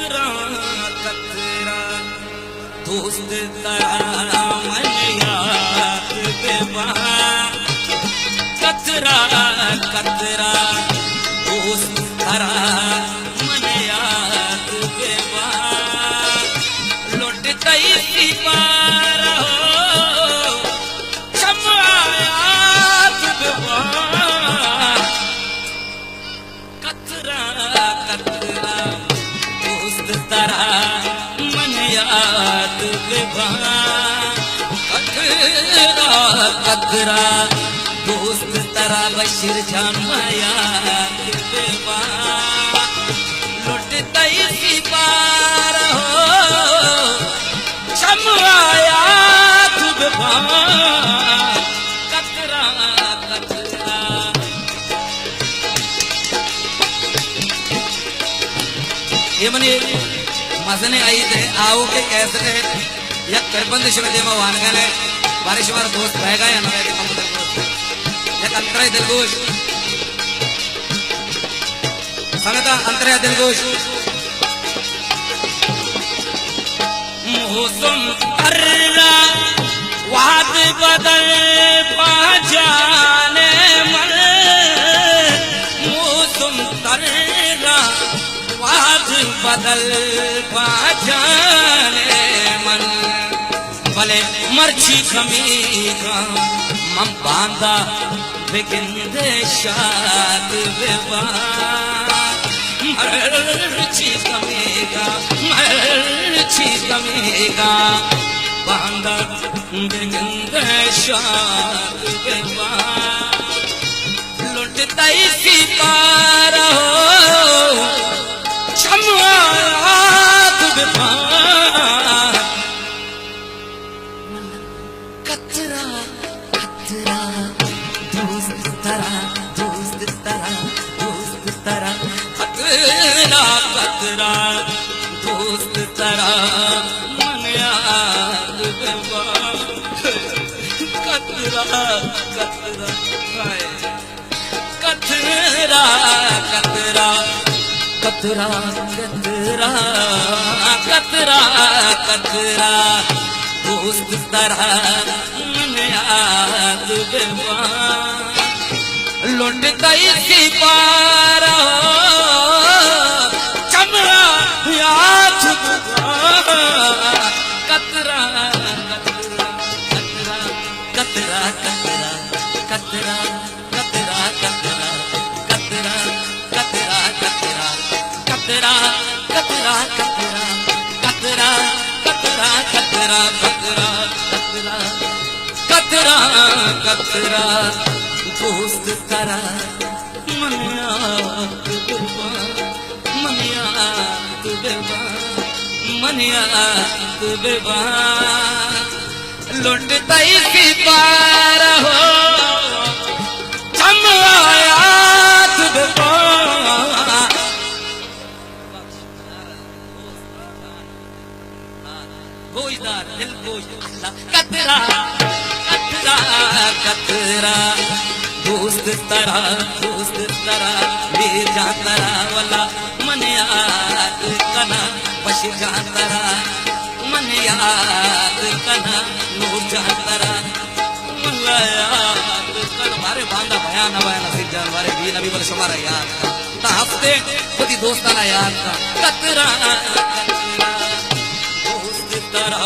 कतरा कतरा दोस्त तारा मन याद बेवा कतरा कतरा दोस्त तारा मन याद बेवा लुट गई सी पार हो याद बेवा कतरा कतरा दोस्त तारा मन याद बेवा कतरा कतरा दोस्त तारा बशीर जान याद बेवा लुट गई सी पार हो क्षमा याद बेवा कतरा कतरा ये मने मजने आई थे आओ के कैसे या करबंद शिवदे में वान गए बारिश वाला दोस्त बह गया ना मेरे कम या अंतरा दिलगोश संगता अंतरा दिलगोश मौसम अर्रा वाद बदल जाने मन मौसम अर्रा वाद बदल जाने मन भले मर्ची खमीगा मम बांधा बिगिंदे शाद बेवा मर्ची खमीगा बांधा बिगिंदे शाद बेवा लुट तई सी पार हो क्षमा याद बेवा कतरा कतरा दोस्त तारा दोस्त तारा दोस्त तारा कतरा कतरा दोस्त तारा मन याद बेवा कतरा कतरा कतरा कतरा कतरा कतरा कतरा कतरा दोस्त तारा मन याद बेवा लुट गई सी पार चमड़ा याद बेवा कतरा कतरा कतरा कतरा कतरा कतरा कतरा कतरा कतरा कतरा कतरा कतरा कतरा कतरा कतरा कतरा कतरा कतरा कतरा दोस्त तारा मन याद बेवा मन याद बेवा मन याद बेवा लुट तई सी पार हो क्षमा याद बेवा गोईदार दिल गोई कतरा कतरा कतरा दोस्त तारा ले जा तारा वाला मन याद कना बश जा तारा मन याद कना नूर जा तारा मन याद कर मारे बांधा भया न भया नसीब जान मारे भी नबी बोले समारा याद का ता हफ्ते खुदी दोस्ताना याद का कतरा कतरा दोस्त तारा